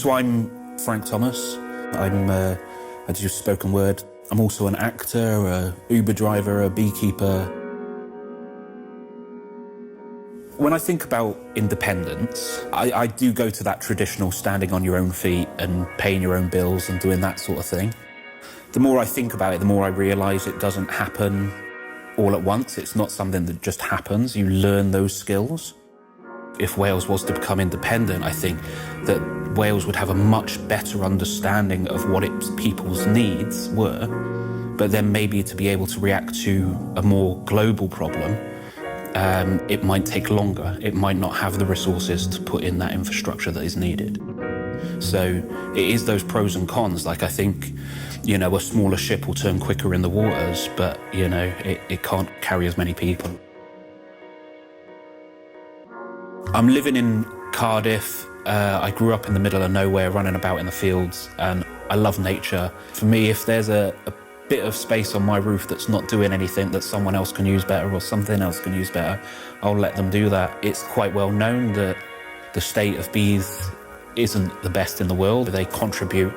So I'm Frank Thomas. I do spoken word. I'm also an actor, a Uber driver, a beekeeper. When I think about independence, I do go to that traditional standing on your own feet and paying your own bills and doing that sort of thing. The more I think about it, the more I realise it doesn't happen all at once. It's not something that just happens. You learn those skills. If Wales was to become independent, I think that Wales would have a much better understanding of what its people's needs were, but then maybe to be able to react to a more global problem, it might take longer. It might not have the resources to put in that infrastructure that is needed. So it is those pros and cons. Like, I think, you know, a smaller ship will turn quicker in the waters, but, you know, it can't carry as many people. I'm living in Cardiff. I grew up in the middle of nowhere, running about in the fields, and I love nature. For me, if there's a bit of space on my roof that's not doing anything that someone else can use better or something else can use better, I'll let them do that. It's quite well known that the state of bees isn't the best in the world. They contribute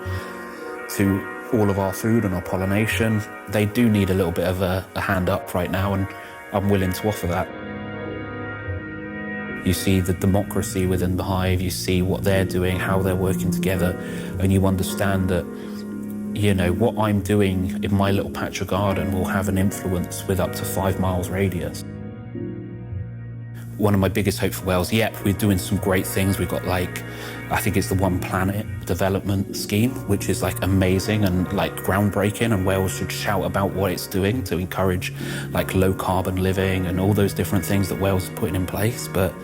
to all of our food and our pollination. They do need a little bit of a hand up right now, and I'm willing to offer that. You see the democracy within the hive, you see what they're doing, how they're working together, and you understand that, you know, what I'm doing in my little patch of garden will have an influence with up to 5 miles radius. One of my biggest hopes for Wales, we're doing some great things. We've got, like, I think it's the One Planet development scheme, which is, like, amazing and, like, groundbreaking, and Wales should shout about what it's doing to encourage, like, low carbon living and all those different things that Wales is putting in place. But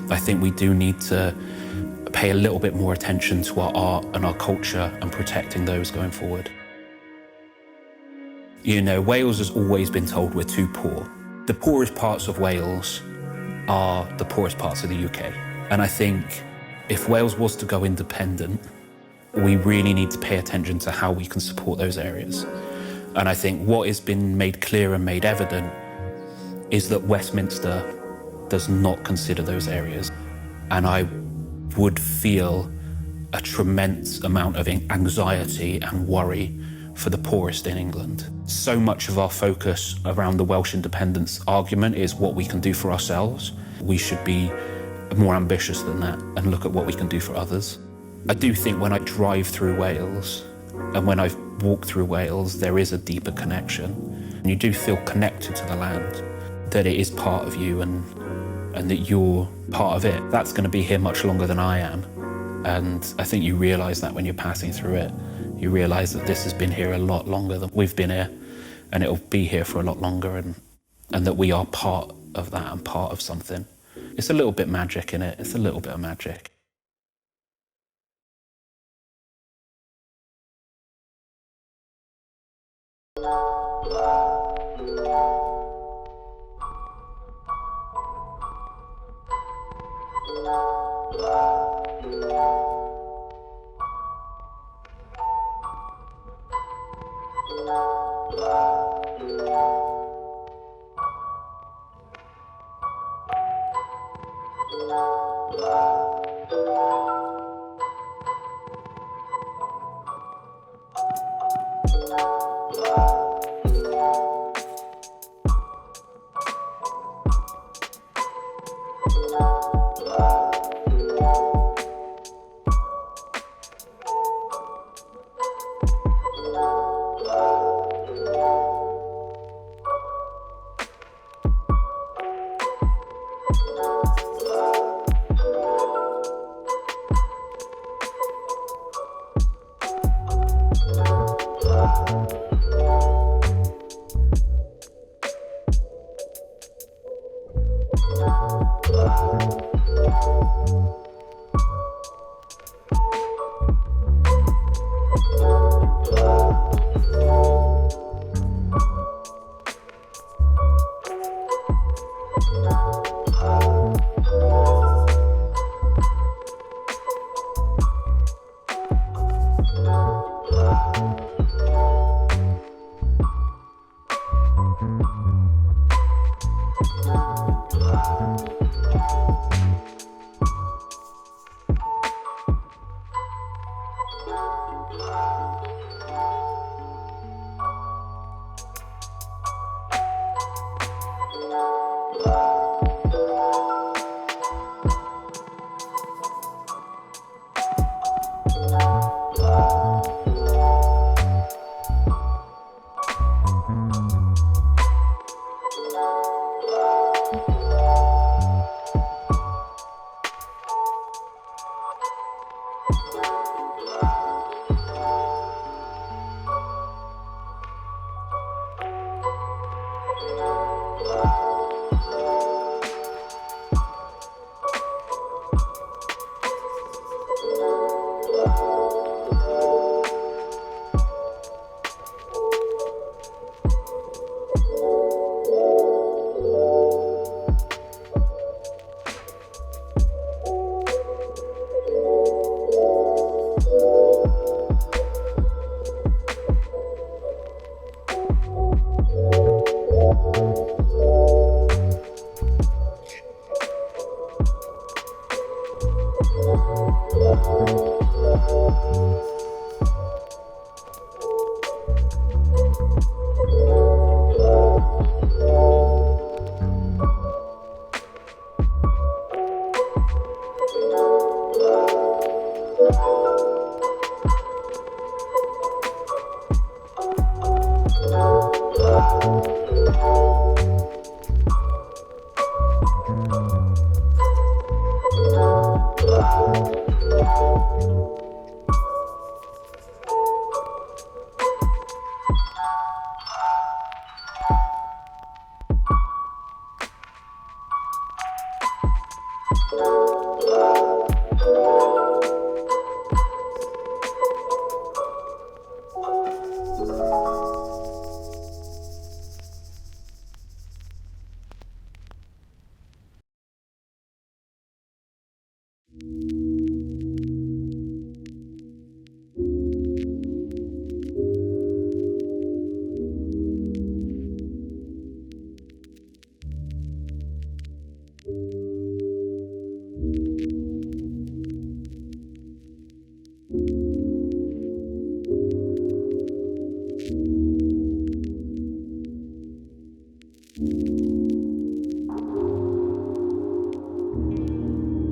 I think we do need to pay a little bit more attention to our art and our culture and protecting those going forward. You know, Wales has always been told we're too poor. The poorest parts of Wales are the poorest parts of the UK. And I think if Wales was to go independent, we really need to pay attention to how we can support those areas. And I think what has been made clear and made evident is that Westminster does not consider those areas. And I would feel a tremendous amount of anxiety and worry for the poorest in England. So much of our focus around the Welsh independence argument is what we can do for ourselves. We should be more ambitious than that and look at what we can do for others. I do think when I drive through Wales and when I've walked through Wales, there is a deeper connection. And you do feel connected to the land, that it is part of you and that you're part of it. That's going to be here much longer than I am. And I think you realise that when you're passing through it. You realise that this has been here a lot longer than we've been here, and it'll be here for a lot longer, and that we are part of that and part of something. It's a little bit magic in it. It's a little bit of magic.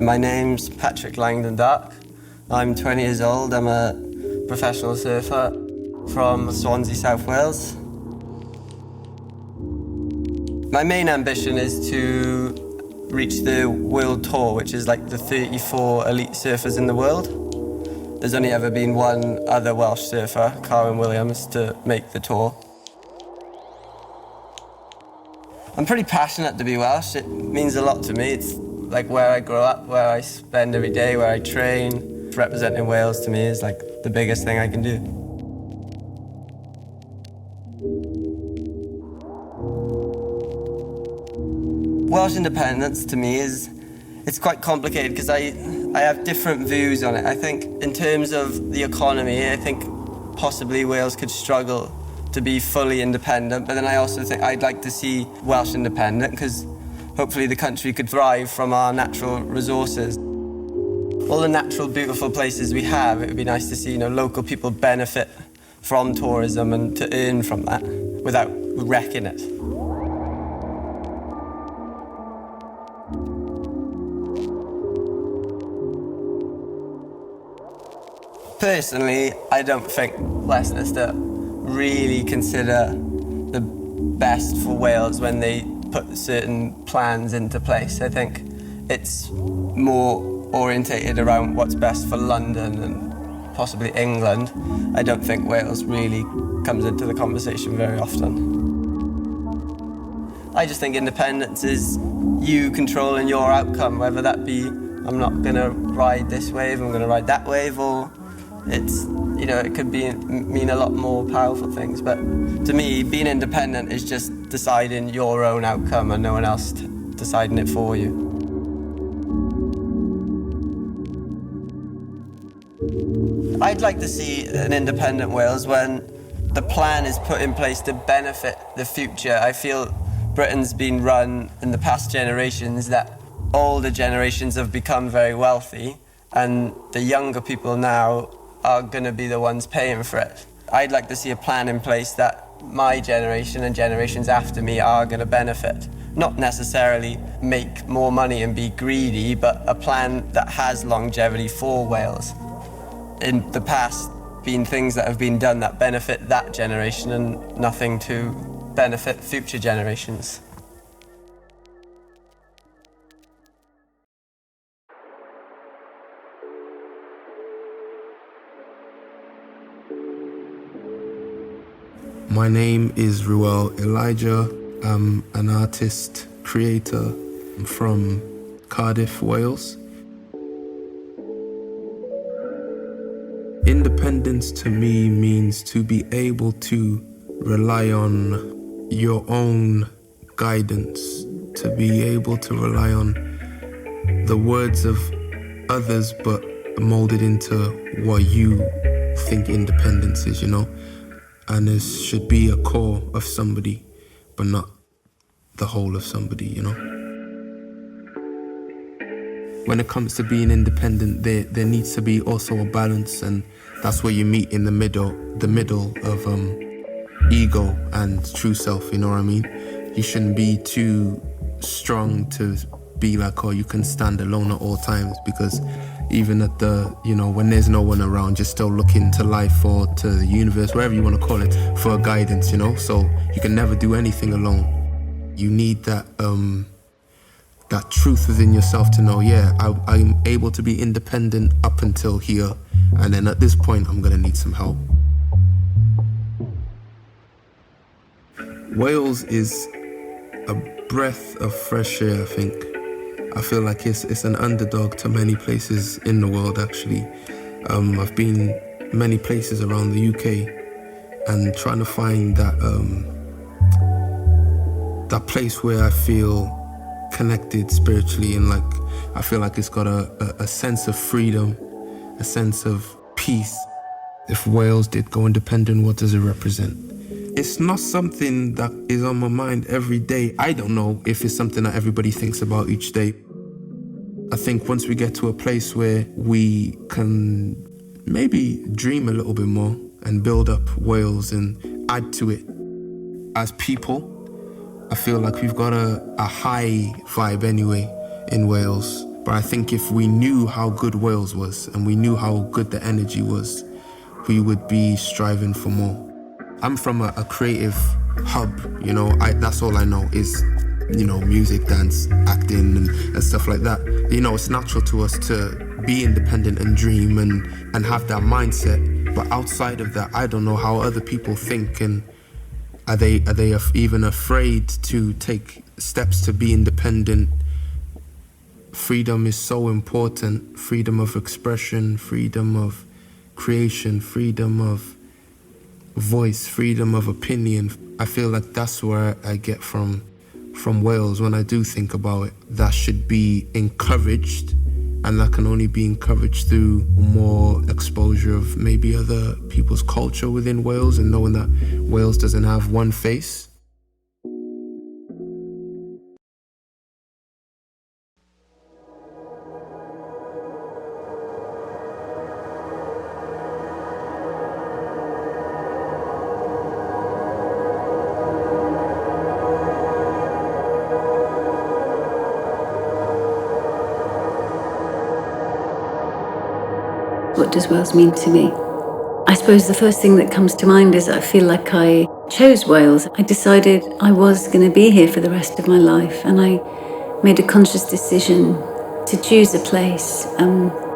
My name's Patrick Langdon Dark. I'm 20 years old. I'm a professional surfer from Swansea, South Wales. My main ambition is to reach the world tour, which is like the 34 elite surfers in the world. There's only ever been one other Welsh surfer, Carwyn Williams, to make the tour. I'm pretty passionate to be Welsh. It means a lot to me. It's like where I grow up, where I spend every day, where I train. Representing Wales to me is like the biggest thing I can do. Welsh independence to me it's quite complicated because I have different views on it. I think in terms of the economy, I think possibly Wales could struggle to be fully independent, but then I also think I'd like to see Welsh independent because hopefully the country could thrive from our natural resources. All the natural, beautiful places we have, it would be nice to see, local people benefit from tourism and to earn from that without wrecking it. Personally, I don't think Westminster really consider the best for Wales when they put certain plans into place. I think it's more orientated around what's best for London and possibly England. I don't think Wales really comes into the conversation very often. I just think independence is you controlling your outcome, whether that be I'm not going to ride this wave, I'm going to ride that wave, or it's, it could mean a lot more powerful things. But to me, being independent is just deciding your own outcome and no one else deciding it for you. I'd like to see an independent Wales when the plan is put in place to benefit the future. I feel Britain's been run in the past generations that older generations have become very wealthy and the younger people now are going to be the ones paying for it. I'd like to see a plan in place that my generation and generations after me are going to benefit. Not necessarily make more money and be greedy, but a plan that has longevity for Wales. In the past, been things that have been done that benefit that generation and nothing to benefit future generations. My name is Ruel Elijah. I'm an artist, creator from Cardiff, Wales. Independence to me means to be able to rely on your own guidance, to be able to rely on the words of others but molded into what you think independence is, And it should be a core of somebody, but not the whole of somebody, you know? When it comes to being independent, there needs to be also a balance, and that's where you meet in the middle of ego and true self, you know what I mean? You shouldn't be too strong to be like, oh, you can stand alone at all times, because even at the, you know, when there's no one around, you're still looking to life or to the universe, wherever you want to call it, for guidance, you know? So you can never do anything alone. You need that that truth within yourself to know, yeah, I'm able to be independent up until here, and then at this point I'm gonna need some help. Wales is a breath of fresh air, I think. I feel like it's an underdog to many places in the world, actually. I've been many places around the UK and trying to find that place where I feel connected spiritually, and like I feel like it's got a sense of freedom, a sense of peace. If Wales did go independent, what does it represent? It's not something that is on my mind every day. I don't know if it's something that everybody thinks about each day. I think once we get to a place where we can maybe dream a little bit more and build up Wales and add to it as people, I feel like we've got a high vibe anyway in Wales. But I think if we knew how good Wales was and we knew how good the energy was, we would be striving for more. I'm from a creative hub, you know, that's all I know is, you know, music, dance, acting and stuff like that. You know, it's natural to us to be independent and dream and have that mindset. But outside of that, I don't know how other people think, and are they even afraid to take steps to be independent? Freedom is so important. Freedom of expression, freedom of creation, freedom of voice, freedom of opinion. I feel like that's where I get from Wales when I do think about it. That should be encouraged, and that can only be encouraged through more exposure of maybe other people's culture within Wales, and knowing that Wales doesn't have one face. What does Wales mean to me? I suppose the first thing that comes to mind is I feel like I chose Wales. I decided I was going to be here for the rest of my life, and I made a conscious decision to choose a place,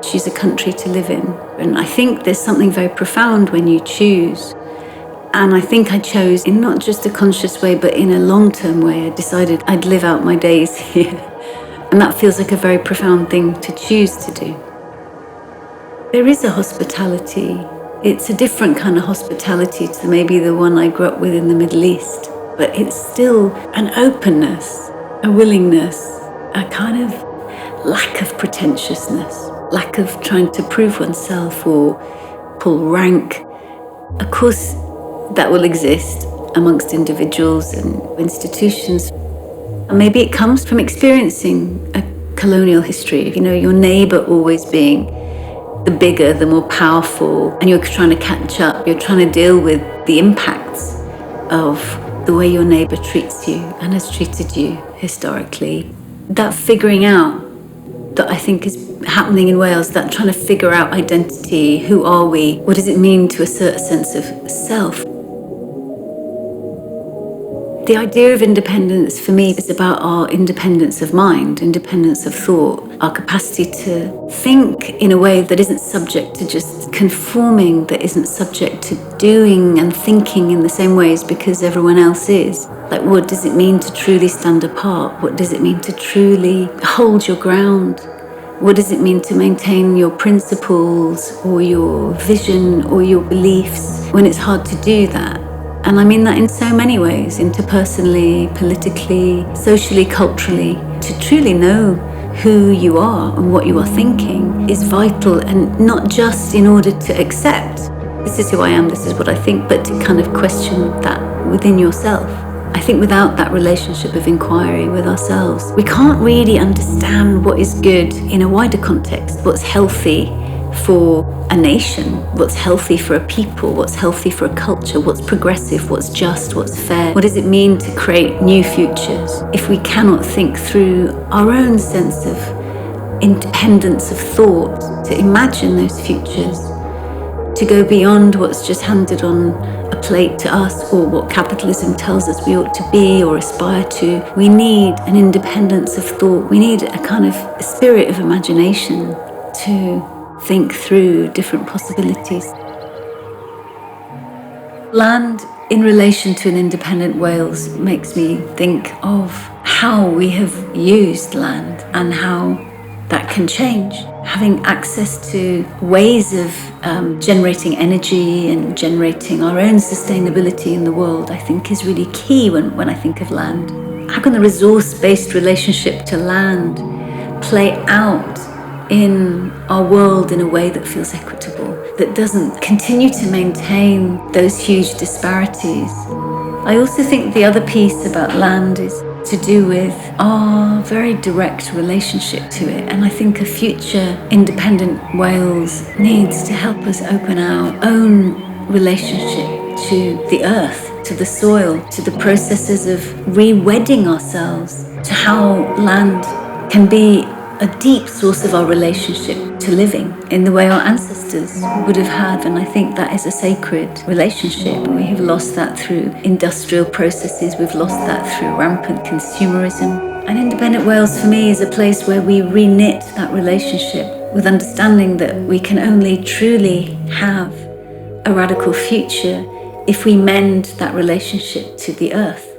choose a country to live in. And I think there's something very profound when you choose. And I think I chose in not just a conscious way, but in a long-term way. I decided I'd live out my days here. And that feels like a very profound thing to choose to do. There is a hospitality. It's a different kind of hospitality to maybe the one I grew up with in the Middle East, but it's still an openness, a willingness, a kind of lack of pretentiousness, lack of trying to prove oneself or pull rank. Of course, that will exist amongst individuals and institutions. And maybe it comes from experiencing a colonial history, you know, your neighbour always being the bigger, the more powerful, and you're trying to catch up, you're trying to deal with the impacts of the way your neighbour treats you and has treated you historically. That figuring out that I think is happening in Wales, that trying to figure out identity, who are we, what does it mean to assert a sense of self? The idea of independence for me is about our independence of mind, independence of thought, our capacity to think in a way that isn't subject to just conforming, that isn't subject to doing and thinking in the same ways because everyone else is. Like, what does it mean to truly stand apart? What does it mean to truly hold your ground? What does it mean to maintain your principles or your vision or your beliefs when it's hard to do that? And I mean that in so many ways, interpersonally, politically, socially, culturally. To truly know who you are and what you are thinking is vital, and not just in order to accept, this is who I am, this is what I think, but to kind of question that within yourself. I think without that relationship of inquiry with ourselves, we can't really understand what is good in a wider context, what's healthy for a nation, what's healthy for a people, what's healthy for a culture, what's progressive, what's just, what's fair. What does it mean to create new futures if we cannot think through our own sense of independence of thought, to imagine those futures, to go beyond what's just handed on a plate to us or what capitalism tells us we ought to be or aspire to. We need an independence of thought. We need a kind of spirit of imagination to think through different possibilities. Land in relation to an independent Wales makes me think of how we have used land and how that can change. Having access to ways of generating energy and generating our own sustainability in the world, I think is really key when I think of land. How can the resource-based relationship to land play out in our world in a way that feels equitable, that doesn't continue to maintain those huge disparities? I also think the other piece about land is to do with our very direct relationship to it. And I think a future independent Wales needs to help us open our own relationship to the earth, to the soil, to the processes of re-wedding ourselves to how land can be a deep source of our relationship to living in the way our ancestors would have had. And I think that is a sacred relationship. We have lost that through industrial processes. We've lost that through rampant consumerism. And Independent Wales for me is a place where we re-knit that relationship with understanding that we can only truly have a radical future if we mend that relationship to the earth.